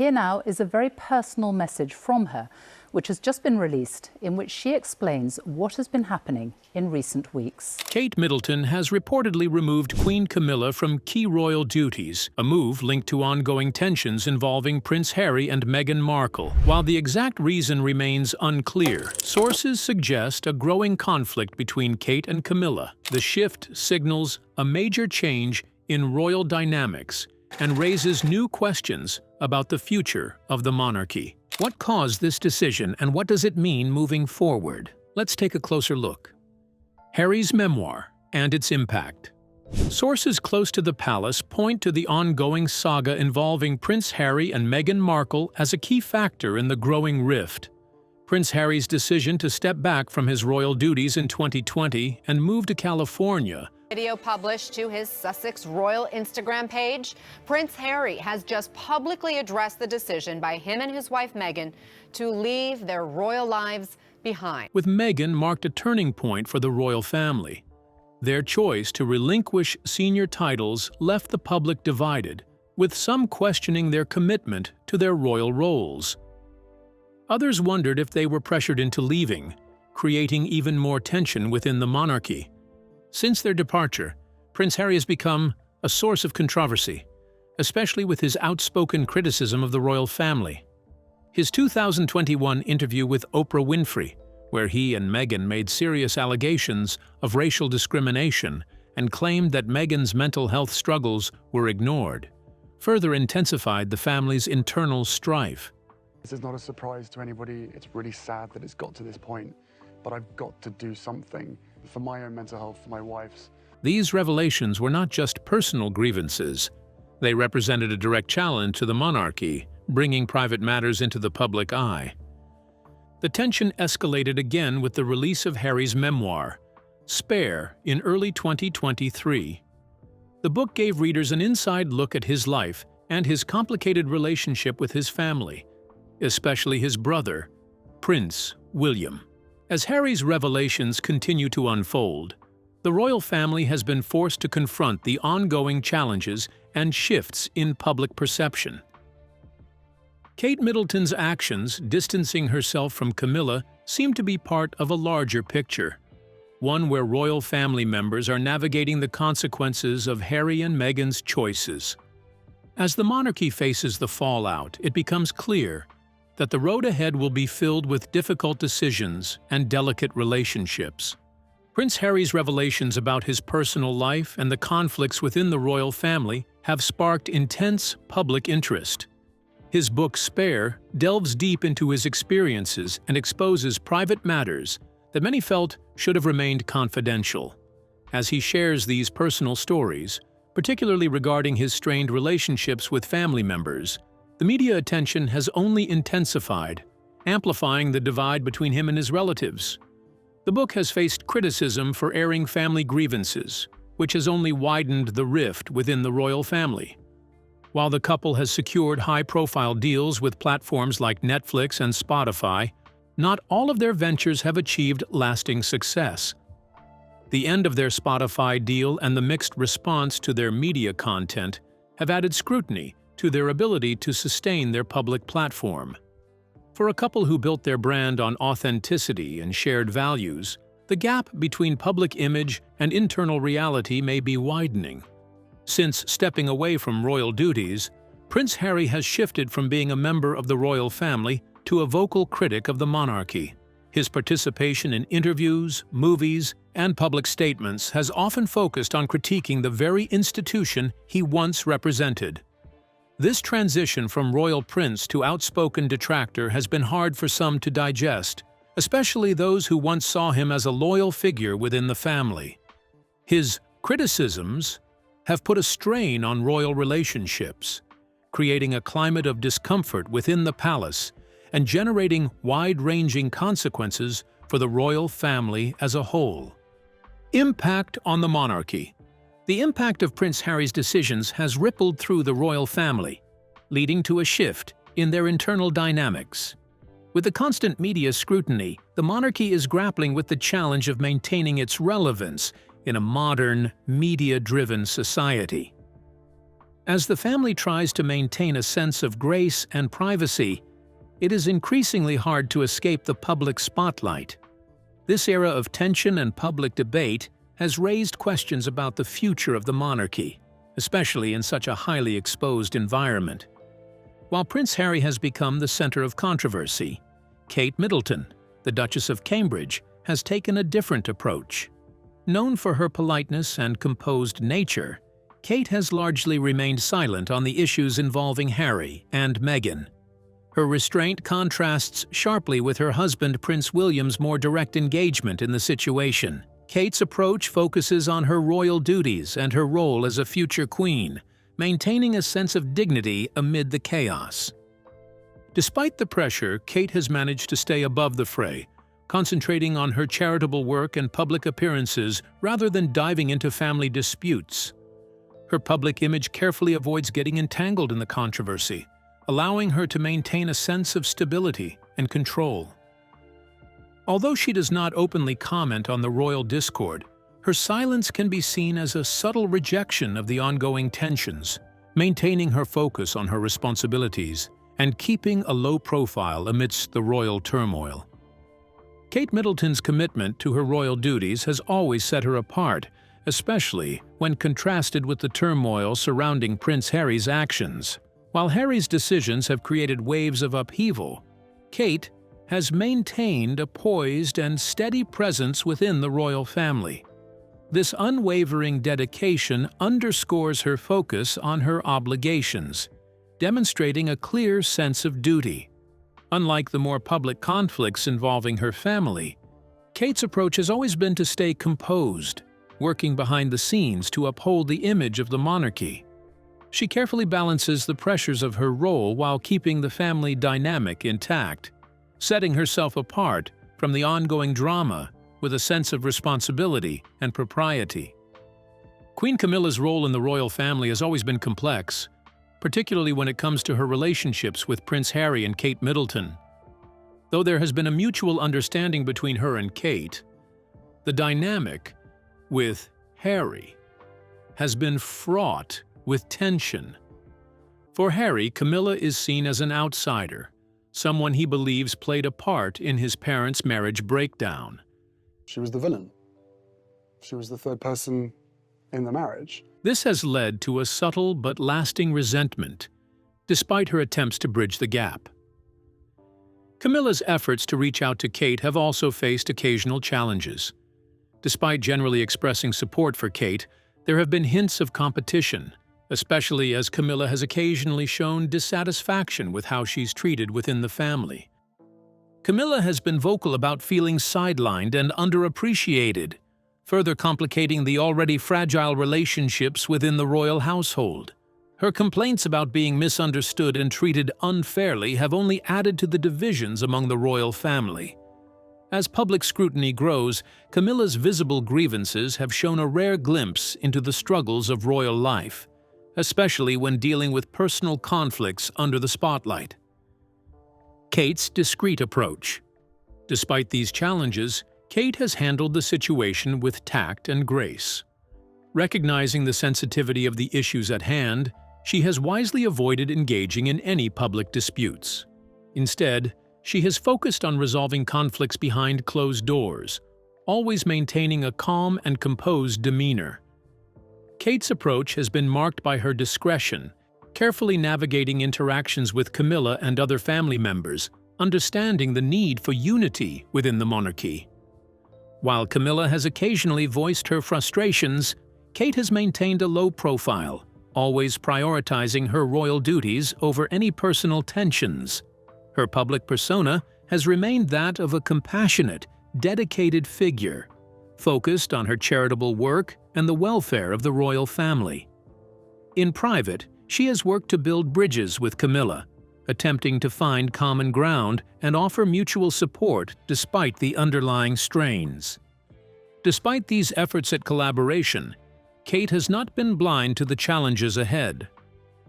Here now is a very personal message from her, which has just been released, in which she explains what has been happening in recent weeks. Kate Middleton has reportedly removed Queen Camilla from key royal duties, a move linked to ongoing tensions involving Prince Harry and Meghan Markle. While the exact reason remains unclear, sources suggest a growing conflict between Kate and Camilla. The shift signals a major change in royal dynamics and raises new questions about the future of the monarchy. What caused this decision and what does it mean moving forward? Let's take a closer look. Harry's memoir and its impact. Sources close to the palace point to the ongoing saga involving Prince Harry and Meghan Markle as a key factor in the growing rift. Prince Harry's decision to step back from his royal duties in 2020 and move to California. Video published to his Sussex royal Instagram page, Prince Harry has just publicly addressed the decision by him and his wife Meghan to leave their royal lives behind. With Meghan marked a turning point for the royal family. Their choice to relinquish senior titles left the public divided, with some questioning their commitment to their royal roles. Others wondered if they were pressured into leaving, creating even more tension within the monarchy. Since their departure, Prince Harry has become a source of controversy, especially with his outspoken criticism of the royal family. His 2021 interview with Oprah Winfrey, where he and Meghan made serious allegations of racial discrimination and claimed that Meghan's mental health struggles were ignored, further intensified the family's internal strife. This is not a surprise to anybody. It's really sad that it's got to this point, but I've got to do something for my own mental health, for my wife's. These revelations were not just personal grievances. They represented a direct challenge to the monarchy, bringing private matters into the public eye. The tension escalated again with the release of Harry's memoir, Spare, in early 2023. The book gave readers an inside look at his life and his complicated relationship with his family, especially his brother, Prince William. As Harry's revelations continue to unfold, the royal family has been forced to confront the ongoing challenges and shifts in public perception. Kate Middleton's actions, distancing herself from Camilla, seem to be part of a larger picture, one where royal family members are navigating the consequences of Harry and Meghan's choices. As the monarchy faces the fallout, it becomes clear that the road ahead will be filled with difficult decisions and delicate relationships. Prince Harry's revelations about his personal life and the conflicts within the royal family have sparked intense public interest. His book Spare delves deep into his experiences and exposes private matters that many felt should have remained confidential. As he shares these personal stories, particularly regarding his strained relationships with family members, the media attention has only intensified, amplifying the divide between him and his relatives. The book has faced criticism for airing family grievances, which has only widened the rift within the royal family. While the couple has secured high-profile deals with platforms like Netflix and Spotify, not all of their ventures have achieved lasting success. The end of their Spotify deal and the mixed response to their media content have added scrutiny to their ability to sustain their public platform. For a couple who built their brand on authenticity and shared values, the gap between public image and internal reality may be widening. Since stepping away from royal duties, Prince Harry has shifted from being a member of the royal family to a vocal critic of the monarchy. His participation in interviews, movies, and public statements has often focused on critiquing the very institution he once represented. This transition from royal prince to outspoken detractor has been hard for some to digest, especially those who once saw him as a loyal figure within the family. His criticisms have put a strain on royal relationships, creating a climate of discomfort within the palace and generating wide-ranging consequences for the royal family as a whole. Impact on the monarchy. The impact of Prince Harry's decisions has rippled through the royal family, leading to a shift in their internal dynamics. With the constant media scrutiny, the monarchy is grappling with the challenge of maintaining its relevance in a modern, media-driven society. As the family tries to maintain a sense of grace and privacy, it is increasingly hard to escape the public spotlight. This era of tension and public debate has raised questions about the future of the monarchy, especially in such a highly exposed environment. While Prince Harry has become the center of controversy, Kate Middleton, the Duchess of Cambridge, has taken a different approach. Known for her politeness and composed nature, Kate has largely remained silent on the issues involving Harry and Meghan. Her restraint contrasts sharply with her husband Prince William's more direct engagement in the situation. Kate's approach focuses on her royal duties and her role as a future queen, maintaining a sense of dignity amid the chaos. Despite the pressure, Kate has managed to stay above the fray, concentrating on her charitable work and public appearances rather than diving into family disputes. Her public image carefully avoids getting entangled in the controversy, allowing her to maintain a sense of stability and control. Although she does not openly comment on the royal discord, her silence can be seen as a subtle rejection of the ongoing tensions, maintaining her focus on her responsibilities and keeping a low profile amidst the royal turmoil. Kate Middleton's commitment to her royal duties has always set her apart, especially when contrasted with the turmoil surrounding Prince Harry's actions. While Harry's decisions have created waves of upheaval, Kate has maintained a poised and steady presence within the royal family. This unwavering dedication underscores her focus on her obligations, demonstrating a clear sense of duty. Unlike the more public conflicts involving her family, Kate's approach has always been to stay composed, working behind the scenes to uphold the image of the monarchy. She carefully balances the pressures of her role while keeping the family dynamic intact, setting herself apart from the ongoing drama with a sense of responsibility and propriety. Queen Camilla's role in the royal family has always been complex, particularly when it comes to her relationships with Prince Harry and Kate Middleton. Though there has been a mutual understanding between her and Kate, the dynamic with Harry has been fraught with tension. For Harry, Camilla is seen as an outsider, someone he believes played a part in his parents' marriage breakdown. She was the villain. She was the third person in the marriage. This has led to a subtle but lasting resentment, despite her attempts to bridge the gap. Camilla's efforts to reach out to Kate have also faced occasional challenges. Despite generally expressing support for Kate, there have been hints of competition, especially as Camilla has occasionally shown dissatisfaction with how she's treated within the family. Camilla has been vocal about feeling sidelined and underappreciated, further complicating the already fragile relationships within the royal household. Her complaints about being misunderstood and treated unfairly have only added to the divisions among the royal family. As public scrutiny grows, Camilla's visible grievances have shown a rare glimpse into the struggles of royal life, especially when dealing with personal conflicts under the spotlight. Kate's discreet approach. Despite these challenges, Kate has handled the situation with tact and grace. Recognizing the sensitivity of the issues at hand, she has wisely avoided engaging in any public disputes. Instead, she has focused on resolving conflicts behind closed doors, always maintaining a calm and composed demeanor. Kate's approach has been marked by her discretion, carefully navigating interactions with Camilla and other family members, understanding the need for unity within the monarchy. While Camilla has occasionally voiced her frustrations, Kate has maintained a low profile, always prioritizing her royal duties over any personal tensions. Her public persona has remained that of a compassionate, dedicated figure, focused on her charitable work and the welfare of the royal family. In private, she has worked to build bridges with Camilla, attempting to find common ground and offer mutual support despite the underlying strains. Despite these efforts at collaboration, Kate has not been blind to the challenges ahead.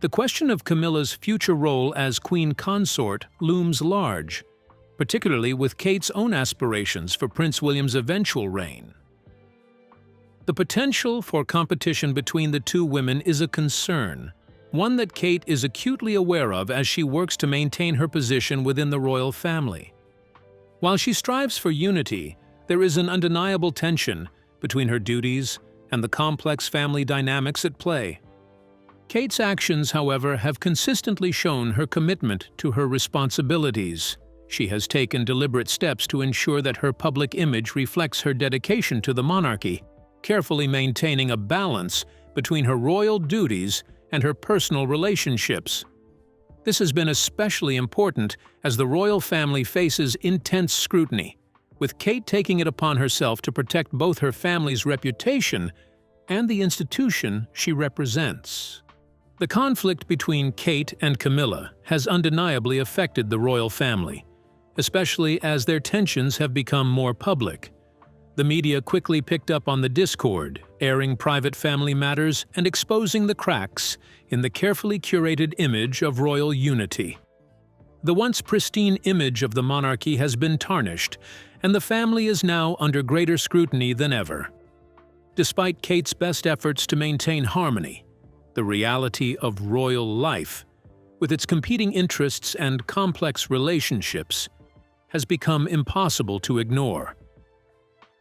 The question of Camilla's future role as queen consort looms large, particularly with Kate's own aspirations for Prince William's eventual reign. The potential for competition between the two women is a concern, one that Kate is acutely aware of as she works to maintain her position within the royal family. While she strives for unity, there is an undeniable tension between her duties and the complex family dynamics at play. Kate's actions, however, have consistently shown her commitment to her responsibilities. She has taken deliberate steps to ensure that her public image reflects her dedication to the monarchy, carefully maintaining a balance between her royal duties and her personal relationships. This has been especially important as the royal family faces intense scrutiny, with Kate taking it upon herself to protect both her family's reputation and the institution she represents. The conflict between Kate and Camilla has undeniably affected the royal family, especially as their tensions have become more public. The media quickly picked up on the discord, airing private family matters and exposing the cracks in the carefully curated image of royal unity. The once pristine image of the monarchy has been tarnished, and the family is now under greater scrutiny than ever. Despite Kate's best efforts to maintain harmony, the reality of royal life, with its competing interests and complex relationships, has become impossible to ignore.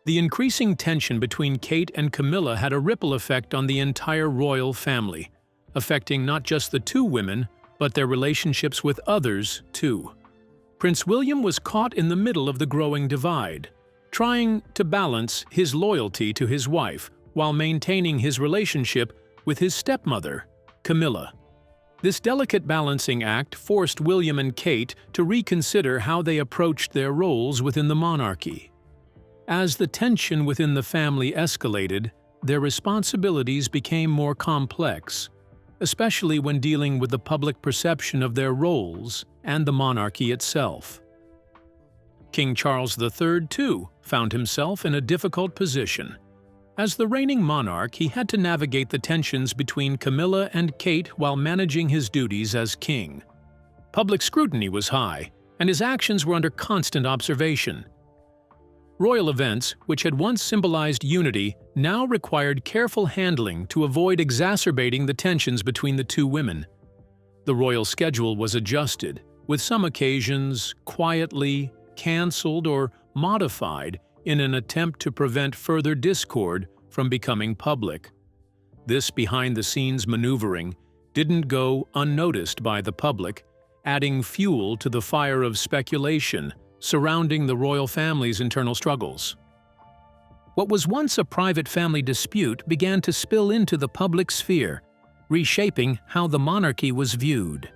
The increasing tension between Kate and Camilla had a ripple effect on the entire royal family, affecting not just the two women, but their relationships with others, too. Prince William was caught in the middle of the growing divide, trying to balance his loyalty to his wife while maintaining his relationship with his stepmother, Camilla. This delicate balancing act forced William and Kate to reconsider how they approached their roles within the monarchy. As the tension within the family escalated, their responsibilities became more complex, especially when dealing with the public perception of their roles and the monarchy itself. King Charles III, too, found himself in a difficult position. As the reigning monarch, he had to navigate the tensions between Camilla and Kate while managing his duties as king. Public scrutiny was high, and his actions were under constant observation. Royal events, which had once symbolized unity, now required careful handling to avoid exacerbating the tensions between the two women. The royal schedule was adjusted, with some occasions quietly cancelled or modified in an attempt to prevent further discord from becoming public. This behind-the-scenes maneuvering didn't go unnoticed by the public, adding fuel to the fire of speculation surrounding the royal family's internal struggles. What was once a private family dispute began to spill into the public sphere, reshaping how the monarchy was viewed.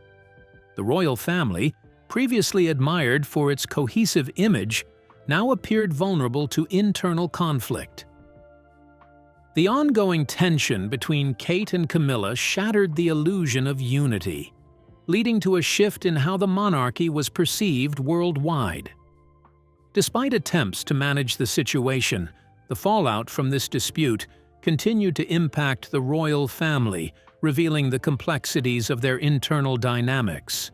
The royal family, previously admired for its cohesive image, now appeared vulnerable to internal conflict. The ongoing tension between Kate and Camilla shattered the illusion of unity, leading to a shift in how the monarchy was perceived worldwide. Despite attempts to manage the situation, the fallout from this dispute continued to impact the royal family, revealing the complexities of their internal dynamics.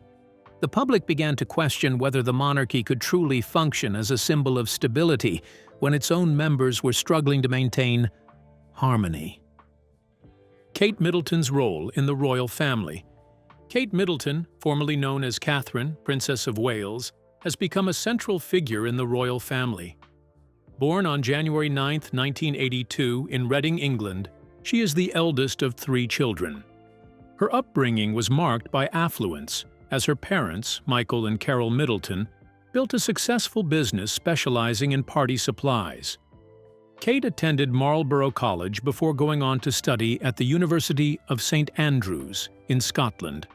The public began to question whether the monarchy could truly function as a symbol of stability when its own members were struggling to maintain harmony. Kate Middleton's role in the royal family. Kate Middleton, formerly known as Catherine, Princess of Wales, has become a central figure in the royal family. Born on January 9, 1982, in Reading, England, she is the eldest of 3 children. Her upbringing was marked by affluence, as her parents, Michael and Carol Middleton, built a successful business specializing in party supplies. Kate attended Marlborough College before going on to study at the University of St Andrews in Scotland.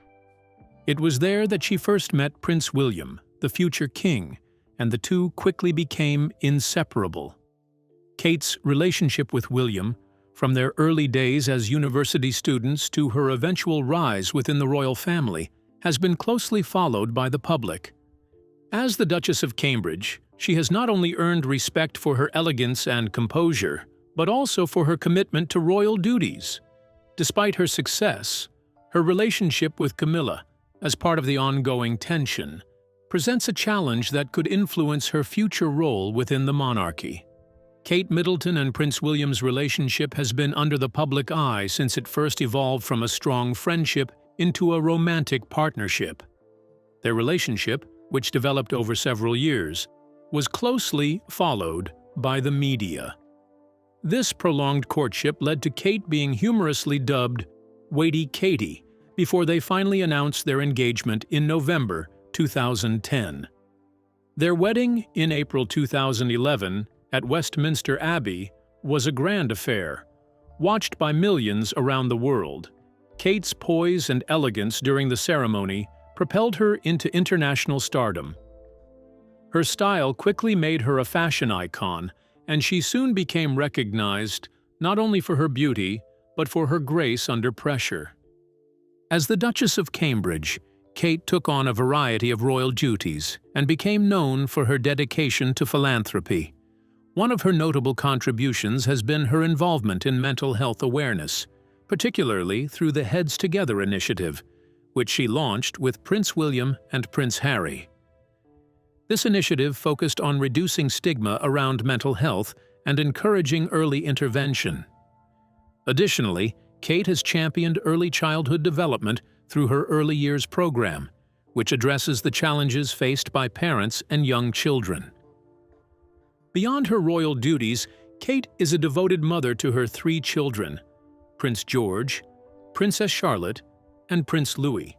It was there that she first met Prince William, the future king, and the two quickly became inseparable. Kate's relationship with William, from their early days as university students to her eventual rise within the royal family, has been closely followed by the public. As the Duchess of Cambridge, she has not only earned respect for her elegance and composure, but also for her commitment to royal duties. Despite her success, her relationship with Camilla, as part of the ongoing tension, presents a challenge that could influence her future role within the monarchy. Kate Middleton and Prince William's relationship has been under the public eye since it first evolved from a strong friendship into a romantic partnership. Their relationship, which developed over several years, was closely followed by the media. This prolonged courtship led to Kate being humorously dubbed Waity Katie before they finally announced their engagement in November 2010. Their wedding in April 2011 at Westminster Abbey was a grand affair, watched by millions around the world. Kate's poise and elegance during the ceremony propelled her into international stardom. Her style quickly made her a fashion icon, and she soon became recognized not only for her beauty, but for her grace under pressure. As the Duchess of Cambridge, Kate took on a variety of royal duties and became known for her dedication to philanthropy. One of her notable contributions has been her involvement in mental health awareness, particularly through the Heads Together initiative, which she launched with Prince William and Prince Harry. This initiative focused on reducing stigma around mental health and encouraging early intervention. Additionally, Kate has championed early childhood development through her Early Years program, which addresses the challenges faced by parents and young children. Beyond her royal duties, Kate is a devoted mother to her 3 children, Prince George, Princess Charlotte, and Prince Louis.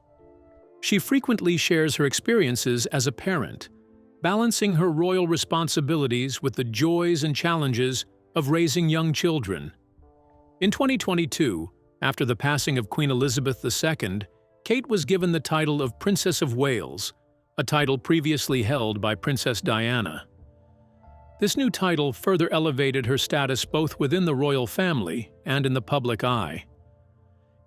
She frequently shares her experiences as a parent, balancing her royal responsibilities with the joys and challenges of raising young children. In 2022, after the passing of Queen Elizabeth II, Kate was given the title of Princess of Wales, a title previously held by Princess Diana. This new title further elevated her status both within the royal family and in the public eye.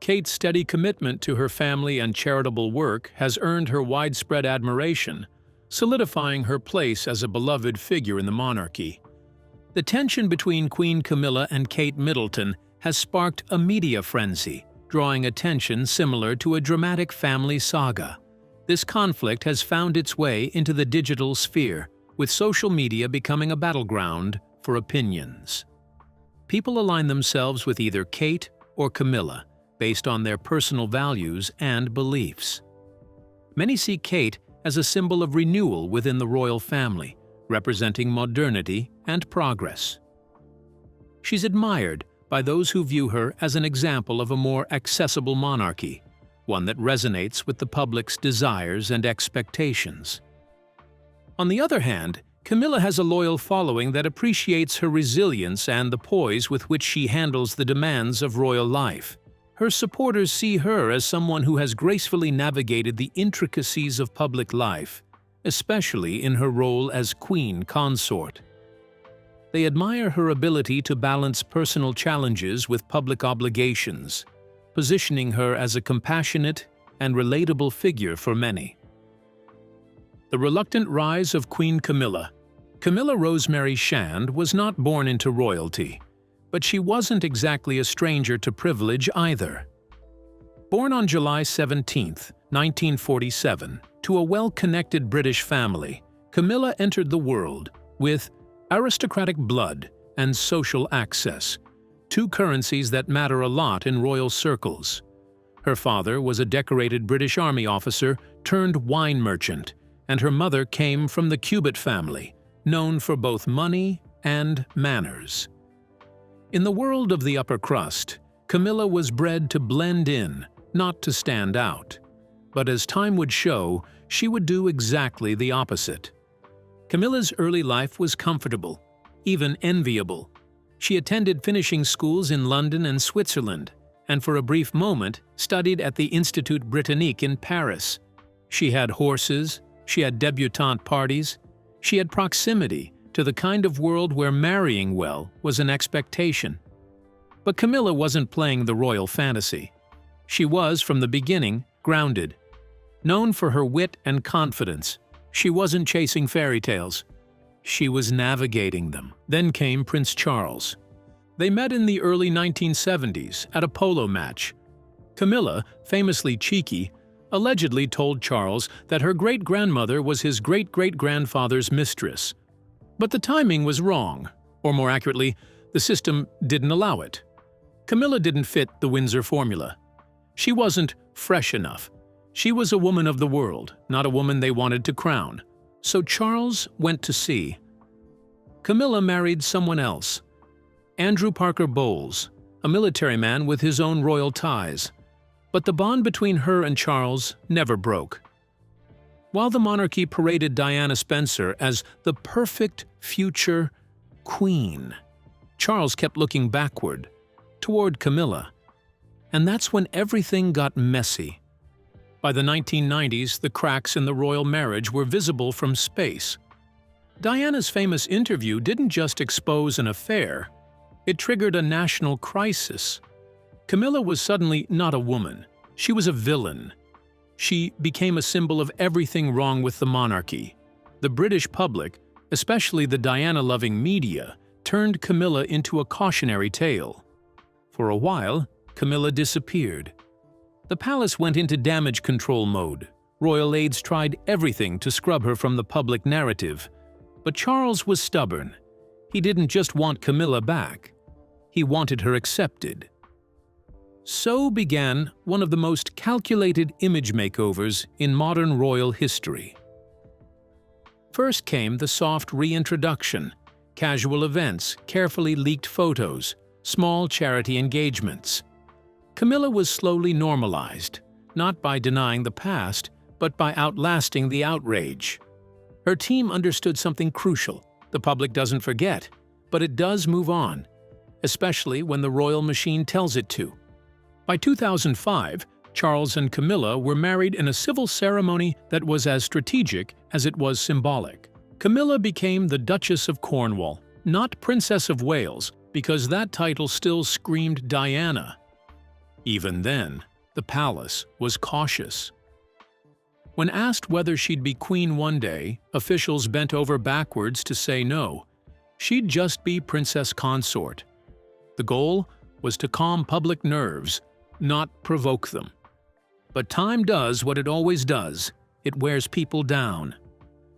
Kate's steady commitment to her family and charitable work has earned her widespread admiration, solidifying her place as a beloved figure in the monarchy. The tension between Queen Camilla and Kate Middleton has sparked a media frenzy, drawing attention similar to a dramatic family saga. This conflict has found its way into the digital sphere, with social media becoming a battleground for opinions. People align themselves with either Kate or Camilla, based on their personal values and beliefs. Many see Kate as a symbol of renewal within the royal family, representing modernity and progress. She's admired by those who view her as an example of a more accessible monarchy, one that resonates with the public's desires and expectations. On the other hand, Camilla has a loyal following that appreciates her resilience and the poise with which she handles the demands of royal life. Her supporters see her as someone who has gracefully navigated the intricacies of public life, especially in her role as queen consort. They admire her ability to balance personal challenges with public obligations, positioning her as a compassionate and relatable figure for many. The reluctant rise of Queen Camilla. Camilla Rosemary Shand was not born into royalty, but she wasn't exactly a stranger to privilege either. Born on July 17, 1947, to a well-connected British family, Camilla entered the world with aristocratic blood and social access, 2 currencies that matter a lot in royal circles. Her father was a decorated British Army officer turned wine merchant, and her mother came from the Cubitt family, known for both money and manners. In the world of the upper crust, Camilla was bred to blend in, not to stand out. But as time would show, she would do exactly the opposite. Camilla's early life was comfortable, even enviable. She attended finishing schools in London and Switzerland, and for a brief moment studied at the Institut Britannique in Paris. She had horses, she had debutante parties, she had proximity to the kind of world where marrying well was an expectation. But Camilla wasn't playing the royal fantasy. She was, from the beginning, grounded. Known for her wit and confidence, she wasn't chasing fairy tales. She was navigating them. Then came Prince Charles. They met in the early 1970s at a polo match. Camilla, famously cheeky, allegedly told Charles that her great-grandmother was his great-great-grandfather's mistress. But the timing was wrong, or more accurately, the system didn't allow it. Camilla didn't fit the Windsor formula. She wasn't fresh enough. She was a woman of the world, not a woman they wanted to crown. So Charles went to sea. Camilla married someone else, Andrew Parker Bowles, a military man with his own royal ties. But the bond between her and Charles never broke. While the monarchy paraded Diana Spencer as the perfect future queen, Charles kept looking backward, toward Camilla. And that's when everything got messy. By the 1990s, the cracks in the royal marriage were visible from space. Diana's famous interview didn't just expose an affair, it triggered a national crisis. Camilla was suddenly not a woman, she was a villain. She became a symbol of everything wrong with the monarchy. The British public, especially the Diana-loving media, turned Camilla into a cautionary tale. For a while, Camilla disappeared. The palace went into damage control mode. Royal aides tried everything to scrub her from the public narrative. But Charles was stubborn. He didn't just want Camilla back. He wanted her accepted. So began one of the most calculated image makeovers in modern royal history. First came the soft reintroduction, casual events, carefully leaked photos, small charity engagements. Camilla was slowly normalized, not by denying the past, but by outlasting the outrage. Her team understood something crucial. The public doesn't forget, but it does move on, especially when the royal machine tells it to. By 2005, Charles and Camilla were married in a civil ceremony that was as strategic as it was symbolic. Camilla became the Duchess of Cornwall, not Princess of Wales, because that title still screamed Diana. Even then, the palace was cautious. When asked whether she'd be queen one day, officials bent over backwards to say no. She'd just be princess consort. The goal was to calm public nerves, not provoke them. But time does what it always does. It wears people down.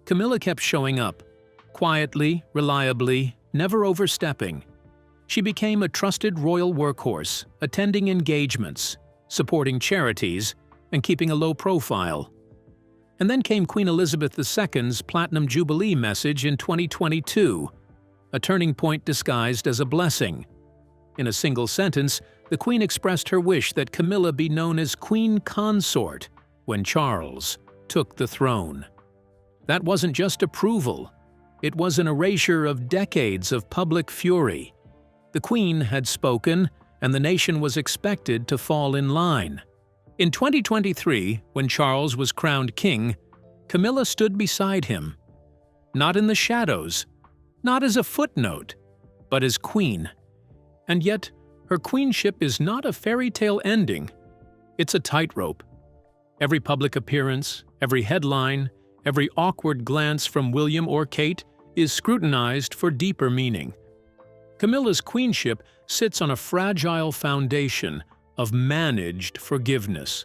Camilla kept showing up, quietly, reliably, never overstepping. She became a trusted royal workhorse, attending engagements, supporting charities, and keeping a low profile. And then came Queen Elizabeth II's Platinum Jubilee message in 2022, a turning point disguised as a blessing. In a single sentence, the Queen expressed her wish that Camilla be known as Queen Consort when Charles took the throne. That wasn't just approval, it was an erasure of decades of public fury. The Queen had spoken, and the nation was expected to fall in line. In 2023, when Charles was crowned king, Camilla stood beside him. Not in the shadows, not as a footnote, but as queen. And yet, her queenship is not a fairy tale ending. It's a tightrope. Every public appearance, every headline, every awkward glance from William or Kate is scrutinized for deeper meaning. Camilla's queenship sits on a fragile foundation of managed forgiveness.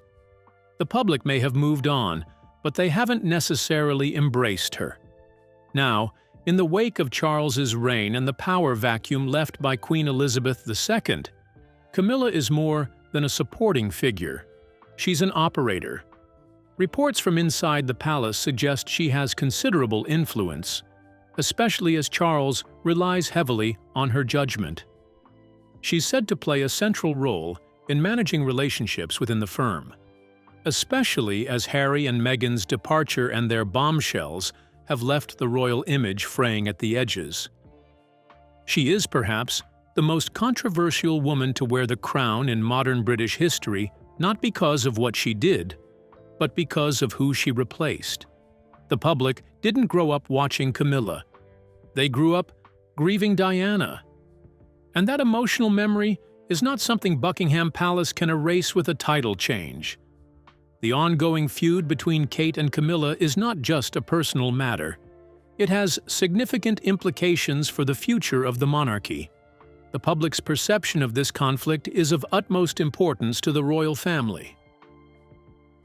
The public may have moved on, but they haven't necessarily embraced her. Now, in the wake of Charles's reign and the power vacuum left by Queen Elizabeth II, Camilla is more than a supporting figure. She's an operator. Reports from inside the palace suggest she has considerable influence, especially as Charles relies heavily on her judgment. She's said to play a central role in managing relationships within the firm, especially as Harry and Meghan's departure and their bombshells have left the royal image fraying at the edges. She is, perhaps, the most controversial woman to wear the crown in modern British history, not because of what she did, but because of who she replaced. The public didn't grow up watching Camilla. They grew up grieving Diana. And that emotional memory is not something Buckingham Palace can erase with a title change. The ongoing feud between Kate and Camilla is not just a personal matter. It has significant implications for the future of the monarchy. The public's perception of this conflict is of utmost importance to the royal family.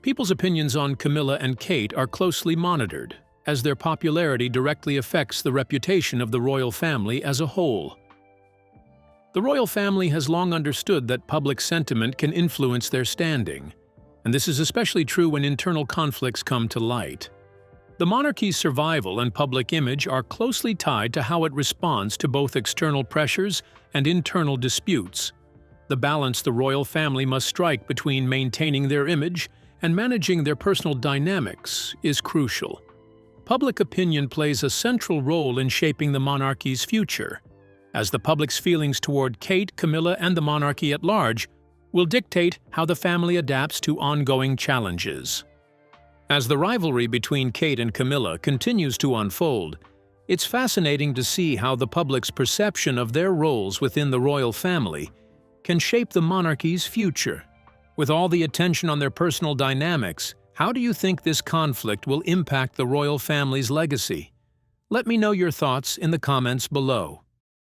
People's opinions on Camilla and Kate are closely monitored, as their popularity directly affects the reputation of the royal family as a whole. The royal family has long understood that public sentiment can influence their standing. and this is especially true when internal conflicts come to light. The monarchy's survival and public image are closely tied to how it responds to both external pressures and internal disputes. The balance the royal family must strike between maintaining their image and managing their personal dynamics is crucial. Public opinion plays a central role in shaping the monarchy's future, as the public's feelings toward Kate, Camilla, and the monarchy at large will dictate how the family adapts to ongoing challenges. As the rivalry between Kate and Camilla continues to unfold, it's fascinating to see how the public's perception of their roles within the royal family can shape the monarchy's future. With all the attention on their personal dynamics, how do you think this conflict will impact the royal family's legacy? Let me know your thoughts in the comments below.